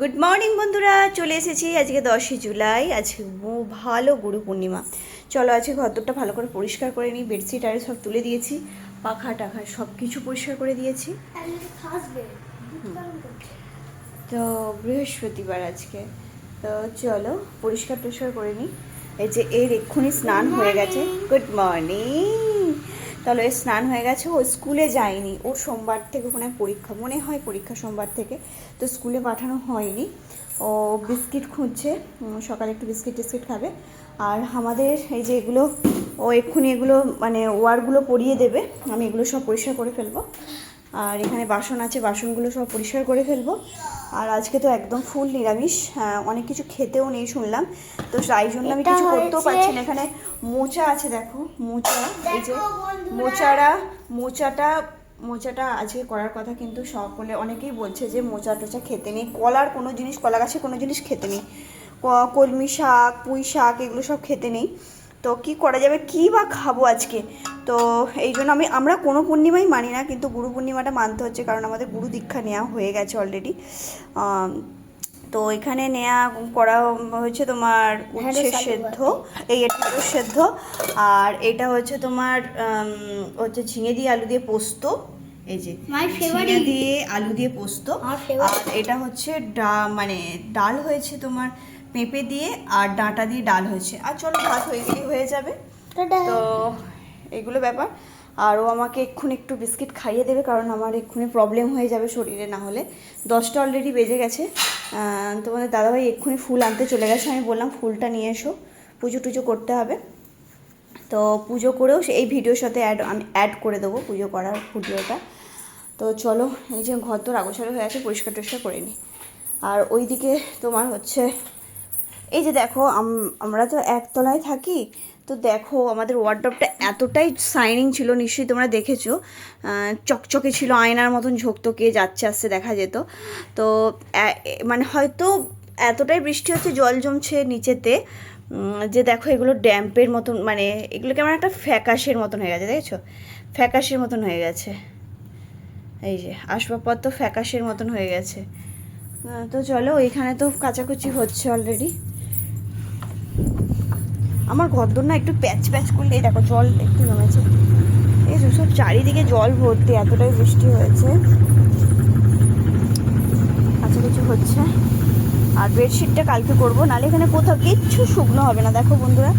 Good morning বন্ধুরা, চলে এসেছি আজকে 10ই জুলাই। আজকে ভালো গুরু পূর্ণিমা। চলো আজকে ঘরদোরটা ভালো করে পরিষ্কার করে নিই। বেডশিট আর সব তুলে দিয়েছি, পাখা টাখা সব কিছু পরিষ্কার করে দিয়েছি। তো বৃহস্পতিবার আজকে, তো চলো পরিষ্কার টরিষ্কার করে নিই। এই যে এর এক্ষুনি স্নান হয়ে গেছে। Good morning. তাহলে স্নান হয়ে গেছে, ও স্কুলে যায়নি, ও সোমবার থেকে ওখানে পরীক্ষা, মনে হয় পরীক্ষা সোমবার থেকে, তো স্কুলে পাঠানো হয়নি। ও বিস্কিট খুঁজছে, সকালে একটু বিস্কিট টিস্কিট খাবে। আর আমাদের এই যে এগুলো, ও এক্ষুনি এগুলো মানে ওয়ারগুলো পরিয়ে দেবে, আমি এগুলো সব পরিষ্কার করে ফেলবো। আর এখানে বাসন আছে, বাসনগুলো সব পরিষ্কার করে ফেলবো। আর আজকে তো একদম ফুল নিরামিষ, অনেক কিছু খেতেও নেই শুনলাম, তো তাই জন্য আমি কিছু করতেও পারছি না। এখানে মোচা আছে, দেখো মোচা, এই যে মোচাটা আজকে করার কথা, কিন্তু সকলে অনেকেই বলছে যে মোচা টোচা খেতে নেই, কলার কোনো জিনিস, কলা গাছে কোনো জিনিস খেতে নেই, কলমি শাক, পুঁই শাক এগুলো সব খেতে নেই। তো কি করা যাবে, কী বা খাবো আজকে? তো এই জন্য আমরা কোনো পূর্ণিমাই মানি না, কিন্তু গুরু পূর্ণিমাটা মানতে হচ্ছে, কারণ আমাদের গুরু দীক্ষা নেওয়া হয়ে গেছে অলরেডি। তো এখানে নেওয়া করা হচ্ছে তোমার উচ্ছে সেদ্ধ, এই ঢেঁড়স সেদ্ধ, আর এটা হচ্ছে তোমার হচ্ছে ঝিঙে দিয়ে আলু দিয়ে পোস্ত। এই যে ঝিঙে দিয়ে আলু দিয়ে পোস্ত। আর এটা হচ্ছে মানে ডাল হয়েছে তোমার পেঁপে দিয়ে, আর ডাঁটা দিয়ে ডাল হয়েছে। আর চলো ভাত হয়ে গেলেই হয়ে যাবে। তো এগুলো ব্যাপার। আর ও আমাকে এক্ষুনি একটু বিস্কিট খাইয়ে দেবে, কারণ আমার এক্ষুনি প্রবলেম হয়ে যাবে শরীরে, না হলে 10টা অলরেডি বেজে গেছে। তোমাদের দাদাভাই এক্ষুনি ফুল আনতে চলে গেছে, আমি বললাম ফুলটা নিয়ে এসো, পুজো টুজো করতে হবে। তো পুজো করেও এই ভিডিওর সাথে আমি অ্যাড করে দেবো পুজো করার ভিডিওটা। তো চলো, এই যে ঘর তো আগোছালো হয়ে আছে, পরিষ্কার টরিষ্কার করে নিই। আর ওইদিকে তোমার হচ্ছে এই যে দেখো, আমরা তো একতলায় থাকি, তো দেখো আমাদের ওয়ার্ডরোবটা এতটাই শাইনিং ছিল, নিশ্চয়ই তোমরা দেখেছো, চকচকে ছিল, আয়নার মতন ঝোঁকতো, কে যাচ্ছে আসছে দেখা যেত। তো মানে হয়তো এতটাই বৃষ্টি হচ্ছে, জল জমছে নিচেতে, যে দেখো এগুলো ড্যাম্পের মতন, মানে এগুলো কেমন একটা ফ্যাকাশের মতন হয়ে গেছে, দেখেছো, ফ্যাকাশের মতন হয়ে গেছে। এই যে আসবাবপত্র ফ্যাকাশের মতন হয়ে গেছে। তো চলো, এখানে তো কাচাকুচি হচ্ছে অলরেডি। আমার ঘরদোর না একটু প্যাচ প্যাচ করলে, এই দেখো জল একটু জমেছে, এই সব চারিদিকে জল ভর্তি, এতটাই বৃষ্টি হয়েছে, কাচাকুচি হচ্ছে। আর বেডশিটটা কালকে করবো, নাহলে এখানে কোথাও কিচ্ছু শুকনো হবে না। দেখো বন্ধুরা,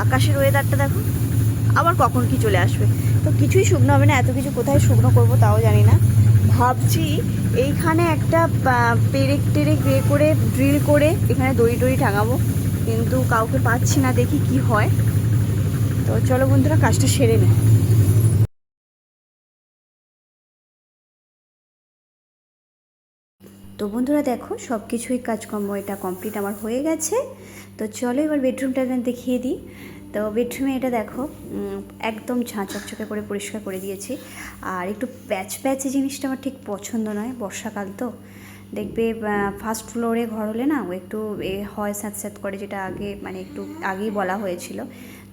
আকাশের ওয়েদারটা দেখো, আবার কখন কি চলে আসবে, তো কিছুই শুকনো হবে না। এত কিছু কোথায় শুকনো করবো তাও জানি না। ভাবছি এইখানে একটা পেরেক টেরেক করে ড্রিল করে এখানে দড়ি টড়ি টাঙাবো, কিন্তু কাউকে পাচ্ছি না, দেখি কি হয়। তো চলো বন্ধুরা, কাজটা সেরে নিই। তো বন্ধুরা দেখো, সব কিছুই কাজকর্ম এটা কমপ্লিট আমার হয়ে গেছে। তো চলো এবার বেডরুমটা দেখিয়ে দিই। তো বেডরুমে এটা দেখো, একদম ঝাঁ চকচকে করে পরিষ্কার করে দিয়েছি। আর একটু প্যাচ প্যাচে জিনিসটা আমার ঠিক পছন্দ নয়, বর্ষাকাল তো দেখবে ফার্স্ট ফ্লোরে ঘর হলে না, ও একটু হয় স্যাঁত স্যাঁত করে, যেটা আগে মানে একটু আগেই বলা হয়েছিল।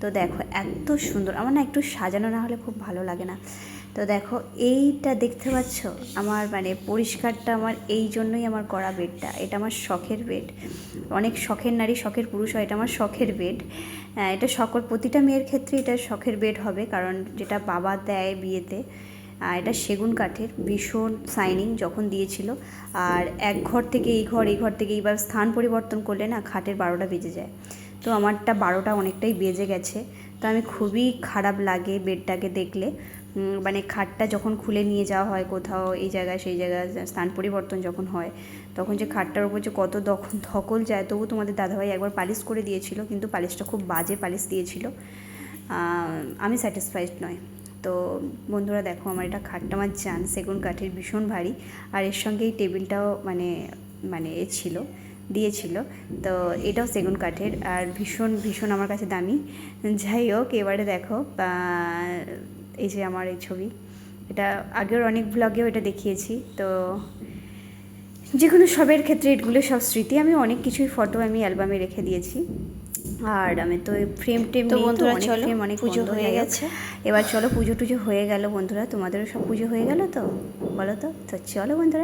তো দেখো এত সুন্দর, আমার না একটু সাজানো না হলে খুব ভালো লাগে না। তো দেখো এইটা দেখতে পাচ্ছ, আমার মানে পরিষ্কারটা আমার এই জন্যই আমার করা বেডটা, এটা আমার শখের বেড। অনেক শখের নারী শখের পুরুষ হয়, এটা আমার শখের বেড। এটা সকল প্রতিটা মেয়ের ক্ষেত্রে এটা শখের বেড হবে, কারণ যেটা বাবা দেয় বিয়েতে, এটা সেগুন কাঠের, ভীষণ শাইনিং যখন দিয়েছিল। আর এক ঘর থেকে এই ঘর থেকে এইবার স্থান পরিবর্তন করলে না খাটের 12টা বেজে যায়, তো আমারটা 12টা অনেকটাই বেজে গেছে। তো আমি খুবই খারাপ লাগে বেডটাকে দেখলে, মানে খাটটা যখন খুলে নিয়ে যাওয়া হয় কোথাও, এই জায়গায় সেই জায়গায় স্থান পরিবর্তন যখন হয়, তখন যে খাটটার উপর যে কত ধকল যায়। তবু তোমাদের দাদাভাই একবার পালিশ করে দিয়েছিল, কিন্তু পালিশটা খুব বাজে পালিশ দিয়েছিল, আমি স্যাটিসফাইড নয়। তো বন্ধুরা দেখো, আমার এটা খাটটা আমার জান, সেগুন কাঠের, ভীষণ ভারী। আর এর সঙ্গে এই টেবিলটাও মানে মানে এ ছিল, দিয়েছিল। তো এটাও সেগুন কাঠের, আর ভীষণ ভীষণ আমার কাছে দামি। যাই হোক, এবারে দেখো এই যে আমার এই ছবি, এটা আগের অনেক ব্লগেও এটা দেখিয়েছি। তো যে কোনো সবের ক্ষেত্রে এগুলো সব স্মৃতি, আমি অনেক কিছুই ফটো আমি অ্যালবামে রেখে দিয়েছি। আর আমি তো ফ্রেম টেম নেই, তো অনেক ফ্রেম অনেক পুজো হয়ে গেছে। এবার চলো, পুজো টুজো হয়ে গেল বন্ধুরা, তোমাদেরও সব পুজো হয়ে গেল তো, বলো তো। তো চলো বন্ধুরা।